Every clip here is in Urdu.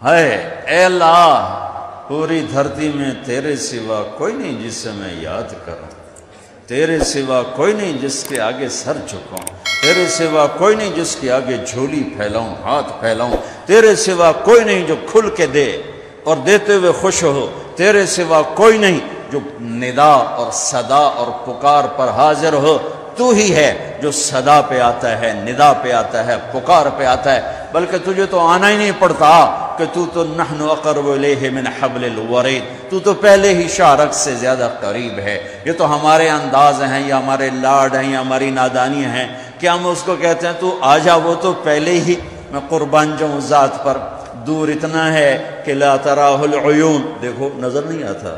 ہے اے اللہ پوری دھرتی میں تیرے سوا کوئی نہیں جس سے میں یاد کروں، تیرے سوا کوئی نہیں جس کے آگے سر جھکاؤں، تیرے سوا کوئی نہیں جس کے آگے جھولی پھیلاؤں، ہاتھ پھیلاؤں، تیرے سوا کوئی نہیں جو کھل کے دے اور دیتے ہوئے خوش ہو، تیرے سوا کوئی نہیں جو ندا اور صدا اور پکار پر حاضر ہو۔ تو ہی ہے جو صدا پہ آتا ہے، ندا پہ آتا ہے، پکار پہ آتا ہے، بلکہ تجھے تو آنا ہی نہیں پڑتا کہ تو نحن اقرب الیہ من حبل الورید، تو پہلے ہی شارک سے زیادہ قریب ہے۔ یہ تو ہمارے انداز ہیں یا ہمارے لاڈ ہیں یا ہماری نادانیاں ہیں کہ ہم اس کو کہتے ہیں تو آ جا، وہ تو پہلے ہی میں قربان جاؤں ذات پر، دور اتنا ہے کہ لا تراہ العیون، دیکھو نظر نہیں آتا،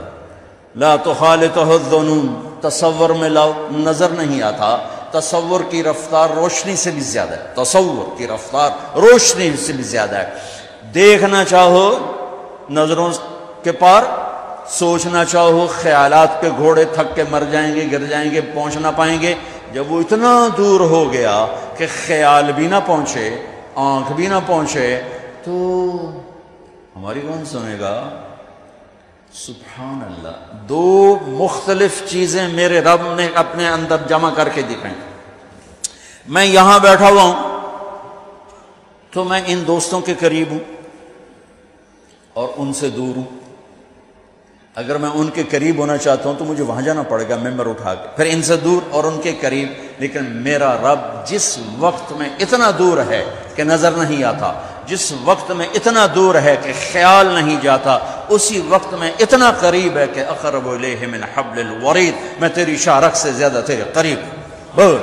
لا تخالطہ الظنون، تصور میں لاؤ نظر نہیں آتا، تصور کی رفتار روشنی سے بھی زیادہ ہے، تصور کی رفتار روشنی سے بھی زیادہ ہے۔ دیکھنا چاہو نظروں کے پار، سوچنا چاہو خیالات کے گھوڑے تھک کے مر جائیں گے، گر جائیں گے، پہنچ نہ پائیں گے۔ جب وہ اتنا دور ہو گیا کہ خیال بھی نہ پہنچے، آنکھ بھی نہ پہنچے، تو ہماری کون سنے گا؟ سبحان اللہ، دو مختلف چیزیں میرے رب نے اپنے اندر جمع کر کے دکھائیں۔ میں یہاں بیٹھا ہوا ہوں تو میں ان دوستوں کے قریب ہوں اور ان سے دور ہوں۔ اگر میں ان کے قریب ہونا چاہتا ہوں تو مجھے وہاں جانا پڑے گا ممبر اٹھا کے، پھر ان سے دور اور ان کے قریب۔ لیکن میرا رب جس وقت میں اتنا دور ہے کہ نظر نہیں آتا، جس وقت میں اتنا دور ہے کہ خیال نہیں جاتا، اسی وقت میں اتنا قریب ہے کہ اقرب الیہ من حبل الورید، میں تیری شارک سے زیادہ تیرے قریب ہوں۔ بول،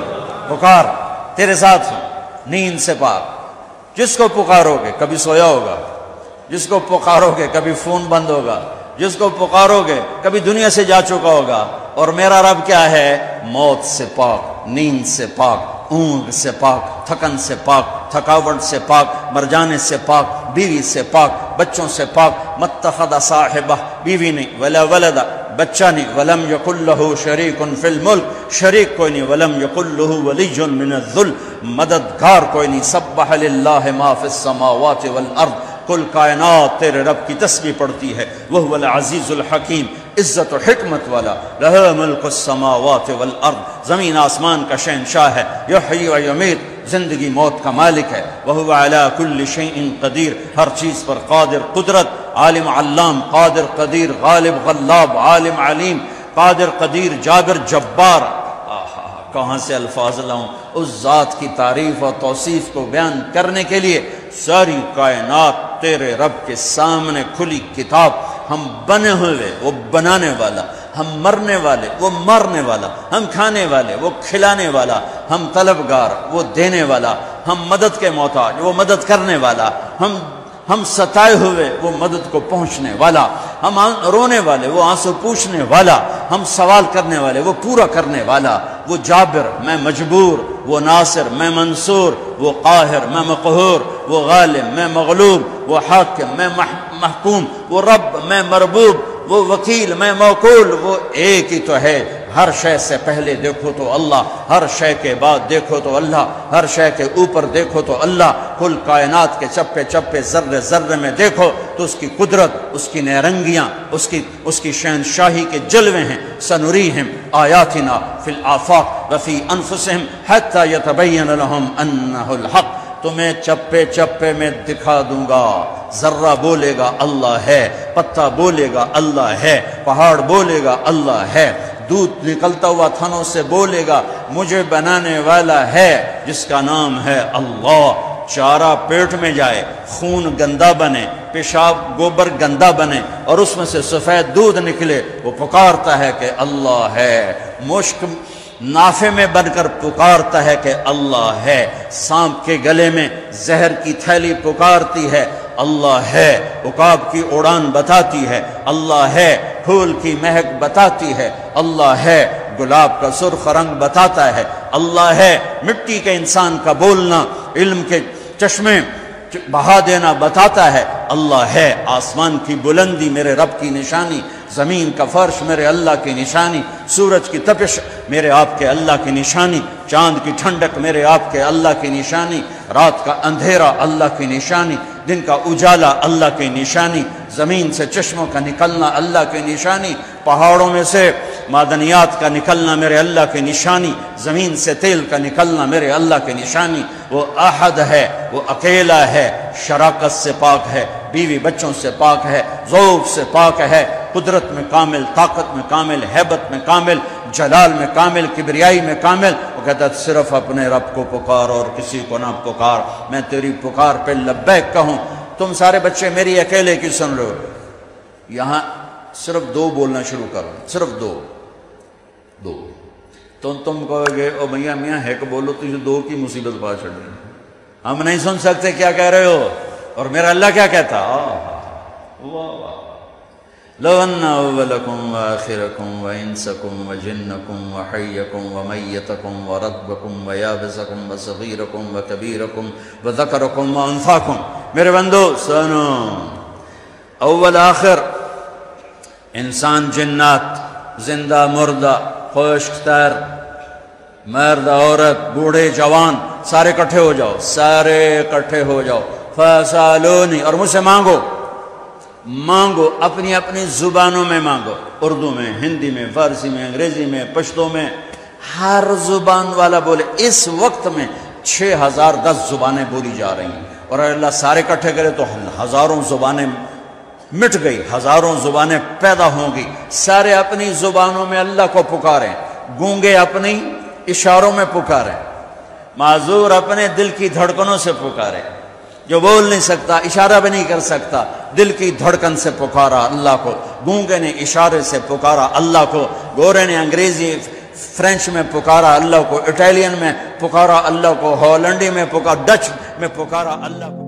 پکار، تیرے ساتھ ہوں، نیند سے پاک۔ جس کو پکارو گے کبھی سویا ہوگا، جس کو پکارو گے کبھی فون بند ہوگا، جس کو پکارو گے کبھی دنیا سے جا چکا ہوگا۔ اور میرا رب کیا ہے؟ موت سے پاک، نیند سے پاک، اونگ سے پاک، تھکن سے پاک، تھکاوٹ سے پاک، مر جانے سے پاک، بیوی سے پاک، بچوں سے پاک۔ متخذ صاحبہ، بیوی نہیں، ولا ولد، بچہ نہیں، ولم یکن لہ شریک فی الملک، شریک کوئی نہیں، ولم یکن لہ ولی من الذل، مددگار کوئی نہیں۔ سبح للہ ما فی السماوات والارض، کل کائنات تیرے رب کی تسبیح پڑھتی ہے۔ وہو العزیز الحکیم، عزت و حکمت والا۔ لہ ملک السماوات والارض، زمین آسمان کا شہنشاہ ہے۔ یحیی و یمیت، زندگی موت کا مالک ہے۔ وہو علی کل شیء قدیر، ہر چیز پر قادر، قدرت، عالم علام، قادر قدیر، غالب غلاب، عالم علیم، قادر قدیر، جابر جبار۔ کہاں سے الفاظ لاؤں اس ذات کی تعریف اور توصیف کو بیان کرنے کے لیے؟ ساری کائنات تیرے رب کے سامنے کھلی کتاب۔ ہم بنے ہوئے، وہ بنانے والا، ہم مرنے والے، وہ مرنے والا، ہم کھانے والے، وہ کھلانے والا، ہم طلبگار، وہ دینے والا، ہم مدد کے محتاج، وہ مدد کرنے والا، ہم ستائے ہوئے، وہ مدد کو پہنچنے والا، ہم رونے والے، وہ آنسو پوچھنے والا، ہم سوال کرنے والے، وہ پورا کرنے والا۔ وہ جابر، میں مجبور، وہ ناصر، میں منصور، وہ قاہر، میں مقہور، وہ غالب، میں مغلوب، وہ حاکم، میں محکوم، وہ رب، میں مربوب، وہ وکیل، میں موکول۔ وہ ایک ہی تو ہے۔ ہر شے سے پہلے دیکھو تو اللہ، ہر شے کے بعد دیکھو تو اللہ، ہر شے کے اوپر دیکھو تو اللہ۔ کل کائنات کے چپے چپے، ذرے ذرے میں دیکھو تو اس کی قدرت، اس کی نیرنگیاں، اس کی شہنشاہی کے جلوے ہیں۔ سنریہم آیاتنا فی الآفاق وفی انفسہم حتی یتبین لہم انہ الحق، تمہیں چپے چپے میں دکھا دوں گا۔ ذرہ بولے گا اللہ ہے، پتا بولے گا اللہ ہے، پہاڑ بولے گا اللہ ہے، دودھ نکلتا ہوا تھنوں سے بولے گا مجھے بنانے والا ہے جس کا نام ہے اللہ۔ چارہ پیٹ میں جائے، خون گندا بنے، پیشاب گوبر گندا بنے اور اس میں سے سفید دودھ نکلے، وہ پکارتا ہے کہ اللہ ہے۔ مشک نافے میں بن کر پکارتا ہے کہ اللہ ہے۔ سانپ کے گلے میں زہر کی تھیلی پکارتی ہے اللہ ہے۔ عقاب کی اڑان بتاتی ہے اللہ ہے۔ پھول کی مہک بتاتی ہے اللہ ہے۔ گلاب کا سرخ رنگ بتاتا ہے اللہ ہے۔ مٹی کے انسان کا بولنا، علم کے چشمے بہا دینا بتاتا ہے اللہ ہے۔ آسمان کی بلندی میرے رب کی نشانی، زمین کا فرش میرے اللہ کی نشانی، سورج کی تپش میرے آپ کے اللہ کی نشانی، چاند کی ٹھنڈک میرے آپ کے اللہ کی نشانی، رات کا اندھیرا اللہ کی نشانی، دن کا اجالا اللہ کی نشانی، زمین سے چشموں کا نکلنا اللہ کی نشانی، پہاڑوں میں سے معدنیات کا نکلنا میرے اللہ کی نشانی، زمین سے تیل کا نکلنا میرے اللہ کی نشانی۔ وہ احد ہے، وہ اکیلا ہے، شراکت سے پاک ہے، بیوی بچوں سے پاک ہے، ذوق سے پاک ہے، قدرت میں کامل، طاقت میں کامل، ہیبت میں کامل، جلال میں کامل، کبریائی میں کامل۔ وہ کہتا ہے صرف اپنے رب کو پکار اور کسی کو نہ پکار، میں تیری پکار پہ لبیک کہوں۔ تم سارے بچے میری اکیلے کی سن رہے ہو، یہاں صرف دو بولنا شروع کرو، صرف دو تو تم کہو گے او میاں میاں ہے کہ بولو، تجھے دو کی مصیبت پا چڑھ رہی، ہم نہیں سن سکتے کیا کہہ رہے ہو، اور میرا اللہ کیا کہتا، لو ان اولکم وآخرکم وانسکم وجنکم وحیکم ومیتکم ورطبکم ویابسکم وصغیرکم وکبیرکم وذکرکم وانثاکم۔ میرے بندو سنو، اول آخر، انسان جنات، زندہ مردہ، خشک تر، مرد عورت، بوڑھے جوان، سارے اکٹھے ہو جاؤ، سارے اکٹھے ہو جاؤ، فسالونی، اور مجھ سے مانگو، مانگو، اپنی اپنی زبانوں میں مانگو، اردو میں، ہندی میں، فارسی میں، انگریزی میں، پشتو میں، ہر زبان والا بولے۔ اس وقت میں 6010 زبانیں بولی جا رہی ہیں، اور اللہ سارے اکٹھے کرے تو ہزاروں زبانیں مٹ گئی، ہزاروں زبانیں پیدا ہوں گی۔ سارے اپنی زبانوں میں اللہ کو پکاریں، گونگے اپنی اشاروں میں پکاریں، معذور اپنے دل کی دھڑکنوں سے پکاریں، جو بول نہیں سکتا، اشارہ بھی نہیں کر سکتا، دل کی دھڑکن سے پکارا اللہ کو، گونگے نے اشارے سے پکارا اللہ کو، گورے نے انگریزی فرینچ میں پکارا اللہ کو، اٹیلین میں پکارا اللہ کو، ہالینڈی میں پکارا، ڈچ میں پکارا اللہ کو۔